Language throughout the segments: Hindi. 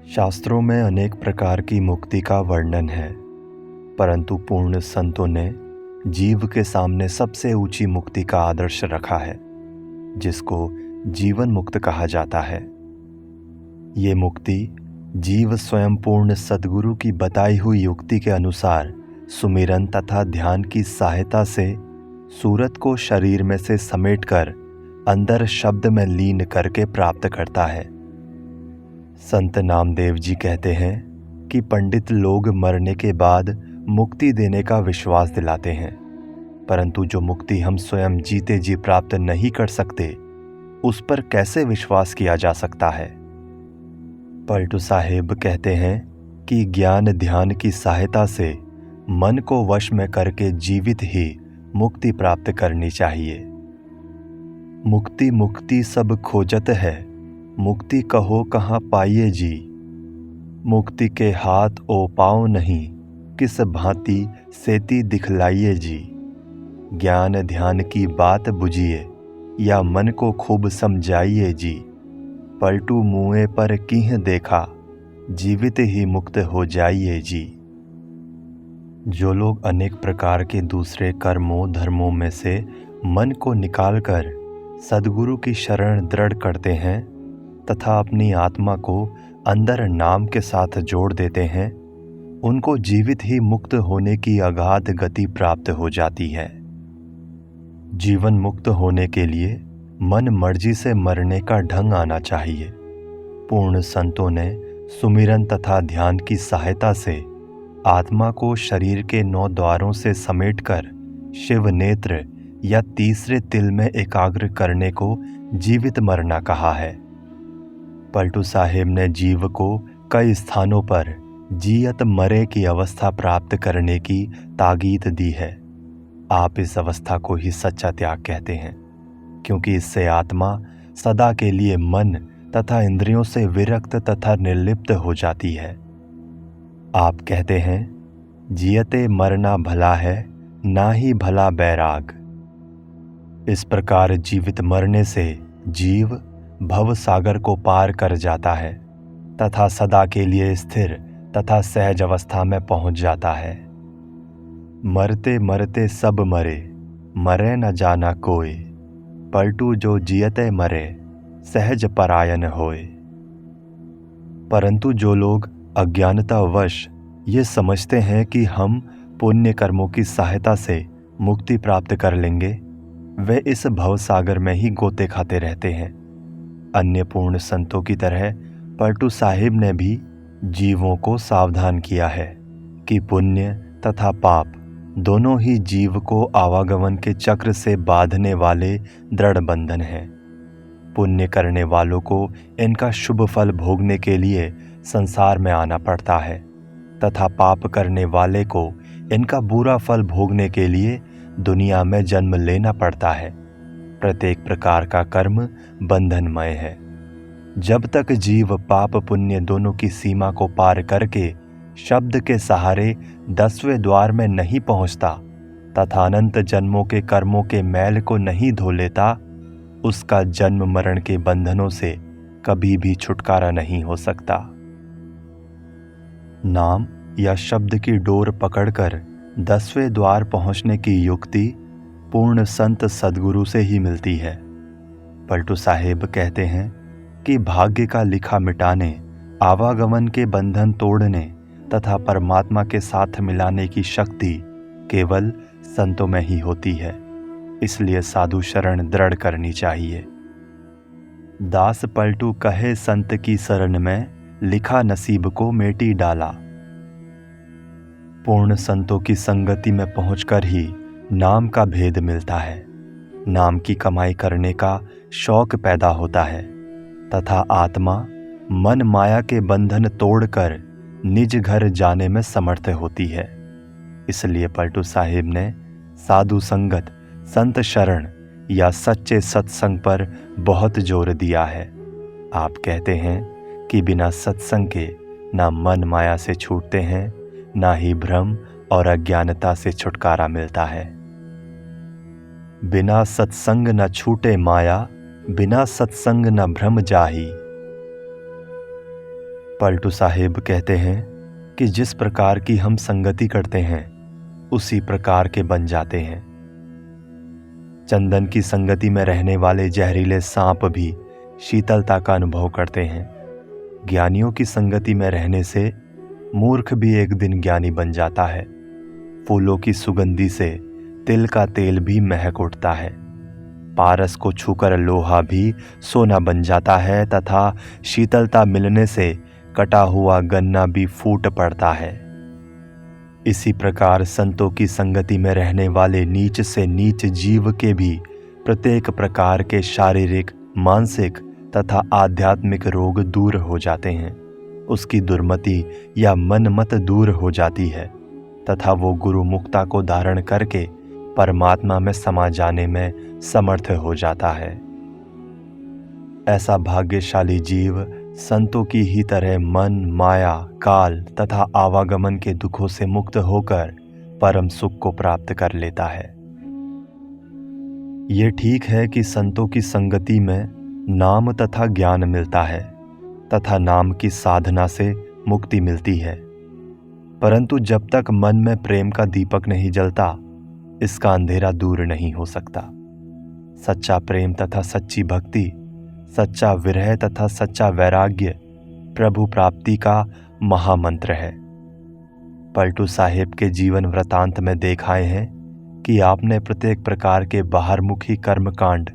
शास्त्रों में अनेक प्रकार की मुक्ति का वर्णन है, परंतु पूर्ण संतों ने जीव के सामने सबसे ऊंची मुक्ति का आदर्श रखा है, जिसको जीवन मुक्त कहा जाता है। ये मुक्ति जीव स्वयं पूर्ण सद्गुरु की बताई हुई युक्ति के अनुसार सुमिरन तथा ध्यान की सहायता से सूरत को शरीर में से समेटकर अंदर शब्द में लीन करके प्राप्त करता है। संत नामदेव जी कहते हैं कि पंडित लोग मरने के बाद मुक्ति देने का विश्वास दिलाते हैं, परंतु जो मुक्ति हम स्वयं जीते जी प्राप्त नहीं कर सकते, उस पर कैसे विश्वास किया जा सकता है। पलटू साहेब कहते हैं कि ज्ञान ध्यान की सहायता से मन को वश में करके जीवित ही मुक्ति प्राप्त करनी चाहिए। मुक्ति मुक्ति सब खोजत है, मुक्ति कहो कहाँ पाइए जी। मुक्ति के हाथ ओ पाँव नहीं, किस भांति सेती दिखलाइए जी। ज्ञान ध्यान की बात बुझिए, या मन को खूब समझाइए जी। पलटू मुँह पर किह देखा, जीवित ही मुक्त हो जाइए जी। जो लोग अनेक प्रकार के दूसरे कर्मों धर्मों में से मन को निकालकर सद्गुरु की शरण दृढ़ करते हैं तथा अपनी आत्मा को अंदर नाम के साथ जोड़ देते हैं, उनको जीवित ही मुक्त होने की अगाध गति प्राप्त हो जाती है। जीवन मुक्त होने के लिए मन मर्जी से मरने का ढंग आना चाहिए। पूर्ण संतों ने सुमिरन तथा ध्यान की सहायता से आत्मा को शरीर के 9 द्वारों से समेटकर शिव नेत्र या तीसरे तिल में एकाग्र करने को जीवित मरना कहा है। पलटू साहेब ने जीव को कई स्थानों पर जियत मरे की अवस्था प्राप्त करने की ताकीद दी है। आप इस अवस्था को ही सच्चा त्याग कहते हैं, क्योंकि इससे आत्मा सदा के लिए मन तथा इंद्रियों से विरक्त तथा निर्लिप्त हो जाती है। आप कहते हैं, जियते मरना भला है, ना ही भला बैराग। इस प्रकार जीवित मरने से जीव भव सागर को पार कर जाता है तथा सदा के लिए स्थिर तथा सहज अवस्था में पहुंच जाता है। मरते मरते सब मरे, मरे न जाना कोई। पलटू जो जियते मरे, सहज परायन होए। परंतु जो लोग अज्ञानतावश ये समझते हैं कि हम पुण्य कर्मों की सहायता से मुक्ति प्राप्त कर लेंगे, वे इस भवसागर में ही गोते खाते रहते हैं। अन्य पूर्ण संतों की तरह पलटू साहिब ने भी जीवों को सावधान किया है कि पुण्य तथा पाप दोनों ही जीव को आवागमन के चक्र से बांधने वाले दृढ़ बंधन हैं। पुण्य करने वालों को इनका शुभ फल भोगने के लिए संसार में आना पड़ता है तथा पाप करने वाले को इनका बुरा फल भोगने के लिए दुनिया में जन्म लेना पड़ता है। प्रत्येक प्रकार का कर्म बंधनमय है। जब तक जीव पाप पुण्य दोनों की सीमा को पार करके शब्द के सहारे 10वें द्वार में नहीं पहुंचता तथा अनंत जन्मों के कर्मों के मैल को नहीं धो लेता, उसका जन्म मरण के बंधनों से कभी भी छुटकारा नहीं हो सकता। नाम या शब्द की डोर पकड़कर 10वें द्वार पहुंचने की युक्ति पूर्ण संत सद्गुरु से ही मिलती है। पलटू साहेब कहते हैं कि भाग्य का लिखा मिटाने, आवागमन के बंधन तोड़ने तथा परमात्मा के साथ मिलाने की शक्ति केवल संतों में ही होती है। इसलिए साधु शरण दृढ़ करनी चाहिए। दास पलटू कहे संत की शरण में, लिखा नसीब को मेटी डाला। पूर्ण संतों की संगति में पहुंचकर ही नाम का भेद मिलता है। नाम की कमाई करने का शौक पैदा होता है तथा आत्मा मन माया के बंधन तोड़कर निज घर जाने में समर्थ होती है। इसलिए पलटू साहिब ने साधु संगत, संत शरण या सच्चे सत्संग पर बहुत जोर दिया है। आप कहते हैं कि बिना सत्संग के ना मन माया से छूटते हैं, ना ही भ्रम और अज्ञानता से छुटकारा मिलता है। बिना सत्संग न छूटे माया, बिना सत्संग न भ्रम जाही। पलटू साहिब कहते हैं कि जिस प्रकार की हम संगति करते हैं उसी प्रकार के बन जाते हैं। चंदन की संगति में रहने वाले जहरीले सांप भी शीतलता का अनुभव करते हैं। ज्ञानियों की संगति में रहने से मूर्ख भी एक दिन ज्ञानी बन जाता है। फूलों की सुगंधी से तिल का तेल भी महक उठता है। पारस को छूकर लोहा भी सोना बन जाता है तथा शीतलता मिलने से कटा हुआ गन्ना भी फूट पड़ता है। इसी प्रकार संतों की संगति में रहने वाले नीच से नीच जीव के भी प्रत्येक प्रकार के शारीरिक, मानसिक तथा आध्यात्मिक रोग दूर हो जाते हैं। उसकी दुर्मति या मनमत दूर हो जाती है तथा वो गुरु मुक्ता को धारण करके परमात्मा में समा जाने में समर्थ हो जाता है। ऐसा भाग्यशाली जीव संतों की ही तरह मन, माया, काल तथा आवागमन के दुखों से मुक्त होकर परम सुख को प्राप्त कर लेता है। ये ठीक है कि संतों की संगति में नाम तथा ज्ञान मिलता है तथा नाम की साधना से मुक्ति मिलती है, परंतु जब तक मन में प्रेम का दीपक नहीं जलता, इसका अंधेरा दूर नहीं हो सकता। सच्चा प्रेम तथा सच्ची भक्ति, सच्चा विरह तथा सच्चा वैराग्य प्रभु प्राप्ति का महामंत्र है। पलटू साहिब के जीवन वृतांत में देखाए हैं कि आपने प्रत्येक प्रकार के बाहरमुखी कर्मकांड,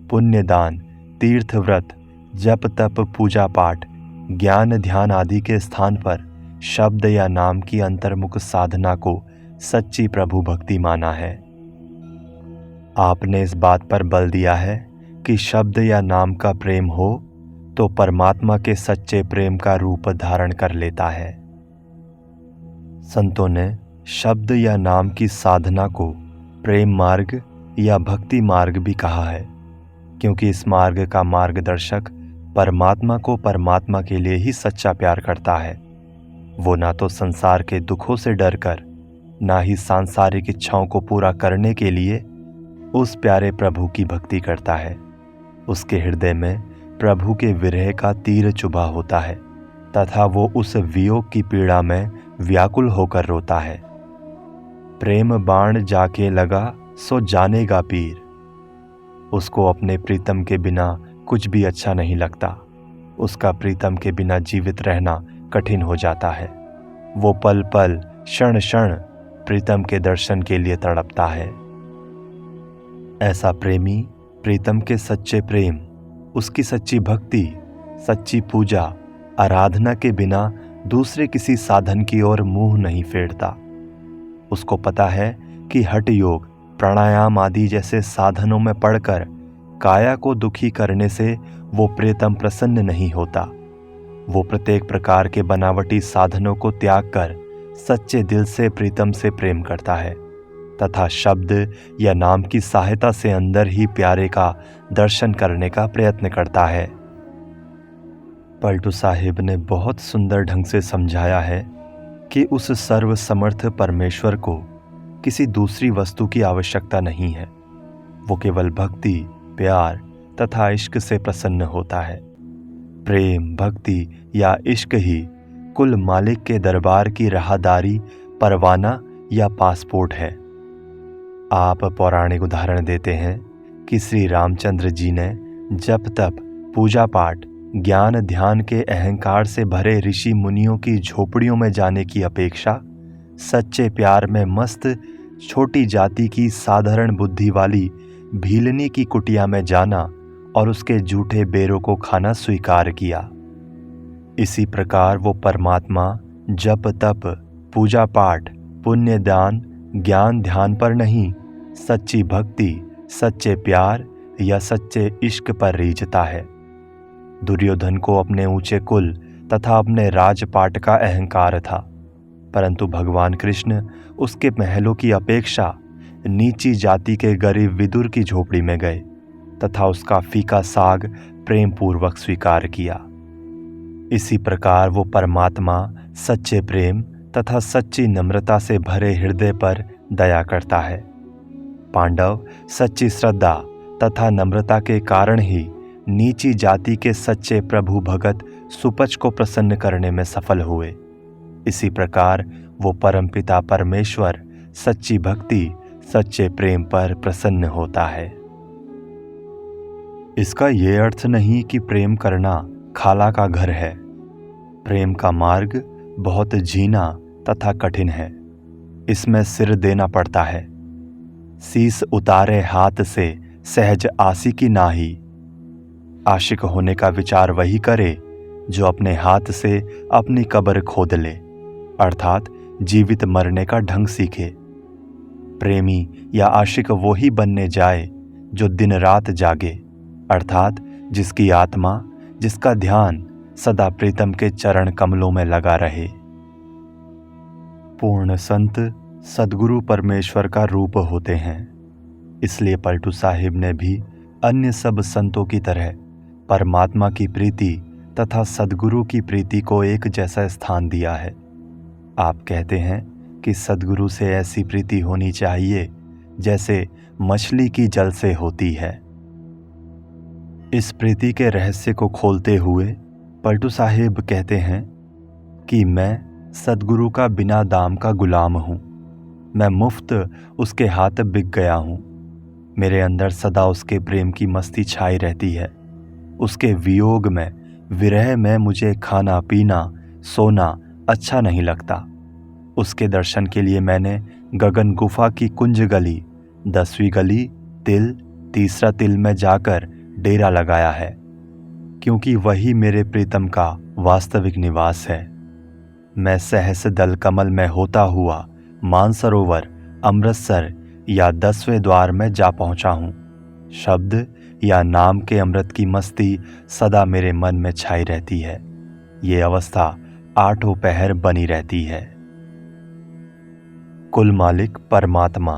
पुण्यदान, तीर्थ व्रत, जप तप, पूजा पाठ, ज्ञान ध्यान आदि के स्थान पर शब्द या नाम की अंतर्मुख साधना को सच्ची प्रभु भक्ति माना है। आपने इस बात पर बल दिया है कि शब्द या नाम का प्रेम हो तो परमात्मा के सच्चे प्रेम का रूप धारण कर लेता है। संतों ने शब्द या नाम की साधना को प्रेम मार्ग या भक्ति मार्ग भी कहा है, क्योंकि इस मार्ग का मार्गदर्शक परमात्मा को परमात्मा के लिए ही सच्चा प्यार करता है। वो ना तो संसार के दुखों से डरकर, ना ही सांसारिक इच्छाओं को पूरा करने के लिए उस प्यारे प्रभु की भक्ति करता है। उसके हृदय में प्रभु के विरह का तीर चुभा होता है तथा वो उस वियोग की पीड़ा में व्याकुल होकर रोता है। प्रेम बाण जाके लगा सो जानेगा पीर। उसको अपने प्रीतम के बिना कुछ भी अच्छा नहीं लगता। उसका प्रीतम के बिना जीवित रहना कठिन हो जाता है। वो पल पल, क्षण क्षण प्रीतम के दर्शन के लिए तड़पता है। ऐसा प्रेमी प्रीतम के सच्चे प्रेम, उसकी सच्ची भक्ति, सच्ची पूजा, आराधना के बिना दूसरे किसी साधन की ओर मुंह नहीं फेरता। उसको पता है कि हठ योग, प्राणायाम आदि जैसे साधनों में पड़कर काया को दुखी करने से वो प्रीतम प्रसन्न नहीं होता। वो प्रत्येक प्रकार के बनावटी साधनों को त्याग कर सच्चे दिल से प्रीतम से प्रेम करता है तथा शब्द या नाम की सहायता से अंदर ही प्यारे का दर्शन करने का प्रयत्न करता है। पलटू साहिब ने बहुत सुंदर ढंग से समझाया है कि उस सर्वसमर्थ परमेश्वर को किसी दूसरी वस्तु की आवश्यकता नहीं है। वो केवल भक्ति, प्यार तथा इश्क से प्रसन्न होता है। प्रेम, भक्ति या इश्क ही कुल मालिक के दरबार की राहदारी, परवाना या पासपोर्ट है। आप पौराणिक उदाहरण देते हैं कि श्री रामचंद्र जी ने जप तप, पूजा पाठ, ज्ञान ध्यान के अहंकार से भरे ऋषि मुनियों की झोपड़ियों में जाने की अपेक्षा सच्चे प्यार में मस्त छोटी जाति की साधारण बुद्धि वाली भीलनी की कुटिया में जाना और उसके जूठे बेरों को खाना स्वीकार किया। इसी प्रकार वो परमात्मा जप तप, पूजा पाठ, पुण्य दान, ज्ञान ध्यान पर नहीं, सच्ची भक्ति, सच्चे प्यार या सच्चे इश्क पर रीझता है। दुर्योधन को अपने ऊंचे कुल तथा अपने राजपाट का अहंकार था, परंतु भगवान कृष्ण उसके महलों की अपेक्षा नीची जाति के गरीब विदुर की झोपड़ी में गए तथा उसका फीका साग प्रेम पूर्वक स्वीकार किया। इसी प्रकार वो परमात्मा सच्चे प्रेम तथा सच्ची नम्रता से भरे हृदय पर दया करता है। पांडव सच्ची श्रद्धा तथा नम्रता के कारण ही नीची जाति के सच्चे प्रभु भगत सुपच को प्रसन्न करने में सफल हुए। इसी प्रकार वो परमपिता परमेश्वर सच्ची भक्ति, सच्चे प्रेम पर प्रसन्न होता है। इसका ये अर्थ नहीं कि प्रेम करना खाला का घर है। प्रेम का मार्ग बहुत झीना तथा कठिन है। इसमें सिर देना पड़ता है। शीस उतारे हाथ से सहज आशिकी नाही। आशिक होने का विचार वही करे जो अपने हाथ से अपनी कब्र खोद ले, अर्थात जीवित मरने का ढंग सीखे। प्रेमी या आशिक वो ही बनने जाए जो दिन रात जागे, अर्थात जिसकी आत्मा, जिसका ध्यान सदा प्रीतम के चरण कमलों में लगा रहे। पूर्ण संत सद्गुरु परमेश्वर का रूप होते हैं। इसलिए पलटू साहिब ने भी अन्य सब संतों की तरह परमात्मा की प्रीति तथा सद्गुरु की प्रीति को एक जैसा स्थान दिया है। आप कहते हैं कि सद्गुरु से ऐसी प्रीति होनी चाहिए जैसे मछली की जल से होती है। इस प्रीति के रहस्य को खोलते हुए पलटू साहिब कहते हैं कि मैं सद्गुरु का बिना दाम का गुलाम हूँ। मैं मुफ्त उसके हाथ बिक गया हूँ। मेरे अंदर सदा उसके प्रेम की मस्ती छाई रहती है। उसके वियोग में, विरह में मुझे खाना पीना सोना अच्छा नहीं लगता। उसके दर्शन के लिए मैंने गगन गुफा की कुंज गली, 10वीं गली, तिल, तीसरा तिल में जाकर डेरा लगाया है, क्योंकि वही मेरे प्रीतम का वास्तविक निवास है। मैं सहस दल कमल में होता हुआ मानसरोवर, अमृतसर या 10वें द्वार में जा पहुंचा हूं। शब्द या नाम के अमृत की मस्ती सदा मेरे मन में छाई रहती है। ये अवस्था 8 पहर बनी रहती है। कुल मालिक परमात्मा।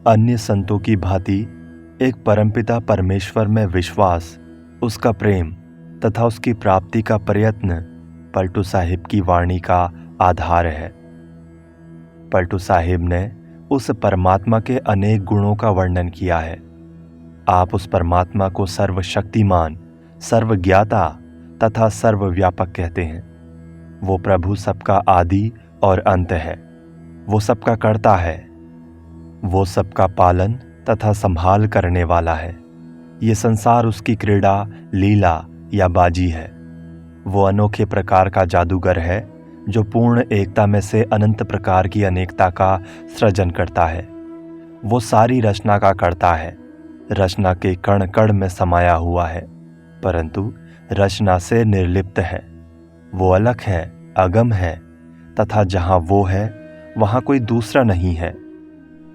अन्य संतों की भांति एक परमपिता परमेश्वर में विश्वास, उसका प्रेम तथा उसकी प्राप्ति का प्रयत्न पलटू साहिब की वाणी का आधार है। पलटू साहिब ने उस परमात्मा के अनेक गुणों का वर्णन किया है। आप उस परमात्मा को सर्वशक्तिमान, सर्वज्ञाता तथा सर्वव्यापक कहते हैं। वो प्रभु सबका आदि और अंत है। वो सबका कर्ता है। वो सबका पालन तथा संभाल करने वाला है। ये संसार उसकी क्रीड़ा, लीला या बाजी है। वो अनोखे प्रकार का जादूगर है जो पूर्ण एकता में से अनंत प्रकार की अनेकता का सृजन करता है। वो सारी रचना का कर्ता है। रचना के कण कण में समाया हुआ है, परंतु रचना से निर्लिप्त है। वो अलग है, अगम है तथा जहाँ वो है वहाँ कोई दूसरा नहीं है।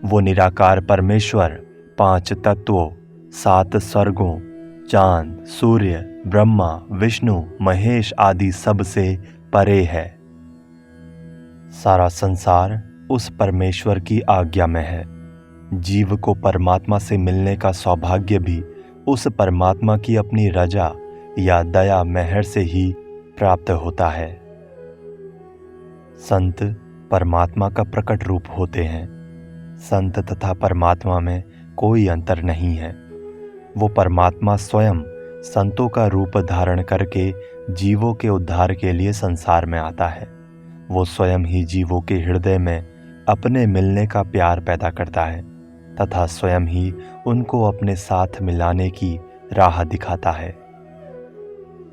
वो निराकार परमेश्वर 5 तत्वों, 7 स्वर्गों, चांद, सूर्य, ब्रह्मा, विष्णु, महेश आदि सब से परे है। सारा संसार उस परमेश्वर की आज्ञा में है। जीव को परमात्मा से मिलने का सौभाग्य भी उस परमात्मा की अपनी रजा या दया मेहर से ही प्राप्त होता है। संत परमात्मा का प्रकट रूप होते हैं। संत तथा परमात्मा में कोई अंतर नहीं है। वो परमात्मा स्वयं संतों का रूप धारण करके जीवों के उद्धार के लिए संसार में आता है। वो स्वयं ही जीवों के हृदय में अपने मिलने का प्यार पैदा करता है तथा स्वयं ही उनको अपने साथ मिलाने की राह दिखाता है।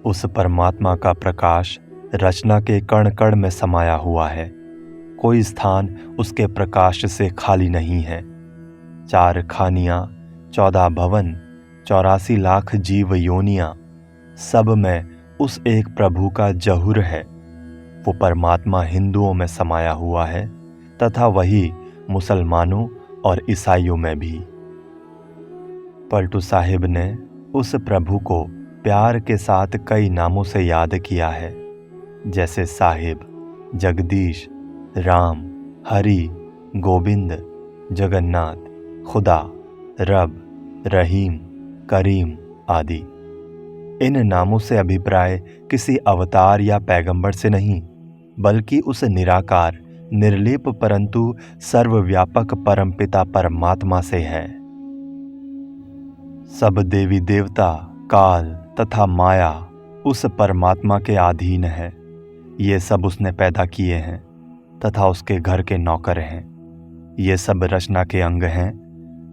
उस परमात्मा का प्रकाश रचना के कण कण में समाया हुआ है। कोई स्थान उसके प्रकाश से खाली नहीं है। 4 खानियाँ, 14 भवन, 84 लाख जीव योनियाँ, सब में उस एक प्रभु का जहूर है। वो परमात्मा हिंदुओं में समाया हुआ है तथा वही मुसलमानों और ईसाइयों में भी। पलटू साहिब ने उस प्रभु को प्यार के साथ कई नामों से याद किया है, जैसे साहिब, जगदीश, राम, हरि, गोविंद, जगन्नाथ, खुदा, रब, रहीम, करीम आदि। इन नामों से अभिप्राय किसी अवतार या पैगंबर से नहीं, बल्कि उस निराकार, निर्लेप परंतु सर्वव्यापक परमपिता परमात्मा से है। सब देवी देवता, काल तथा माया उस परमात्मा के अधीन है। ये सब उसने पैदा किए हैं तथा उसके घर के नौकर हैं। ये सब रचना के अंग हैं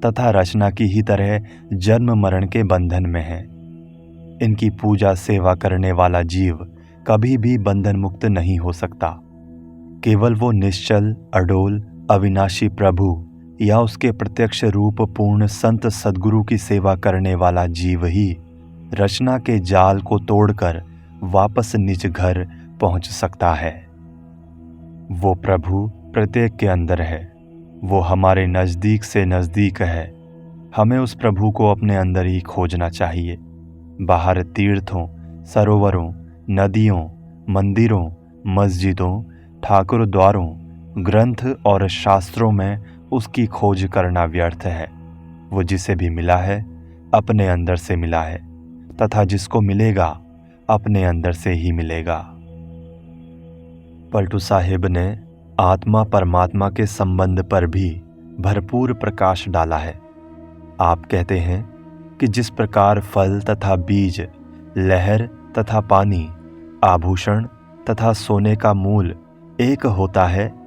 तथा रचना की ही तरह जन्म मरण के बंधन में हैं। इनकी पूजा सेवा करने वाला जीव कभी भी बंधन मुक्त नहीं हो सकता। केवल वो निश्चल, अडोल, अविनाशी प्रभु या उसके प्रत्यक्ष रूप पूर्ण संत सद्गुरु की सेवा करने वाला जीव ही रचना के जाल को तोड़कर वापस निज घर पहुंच सकता है। वो प्रभु प्रत्येक के अंदर है। वो हमारे नज़दीक से नज़दीक है। हमें उस प्रभु को अपने अंदर ही खोजना चाहिए। बाहर तीर्थों, सरोवरों, नदियों, मंदिरों, मस्जिदों, ठाकुर द्वारों, ग्रंथ और शास्त्रों में उसकी खोज करना व्यर्थ है। वो जिसे भी मिला है अपने अंदर से मिला है तथा जिसको मिलेगा अपने अंदर से ही मिलेगा। पलटू साहिब ने आत्मा परमात्मा के संबंध पर भी भरपूर प्रकाश डाला है। आप कहते हैं कि जिस प्रकार फल तथा बीज, लहर तथा पानी, आभूषण तथा सोने का मूल एक होता है,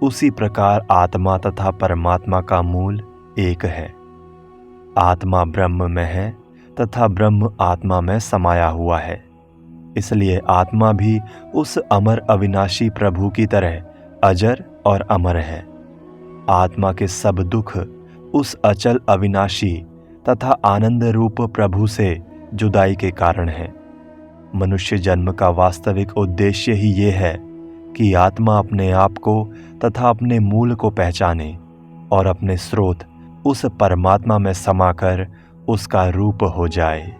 उसी प्रकार आत्मा तथा परमात्मा का मूल एक है। आत्मा ब्रह्म में है तथा ब्रह्म आत्मा में समाया हुआ है। इसलिए आत्मा भी उस अमर अविनाशी प्रभु की तरह अजर और अमर है। आत्मा के सब दुख उस अचल, अविनाशी तथा आनंद रूप प्रभु से जुदाई के कारण है। मनुष्य जन्म का वास्तविक उद्देश्य ही ये है कि आत्मा अपने आप को तथा अपने मूल को पहचाने और अपने स्रोत उस परमात्मा में समाकर उसका रूप हो जाए।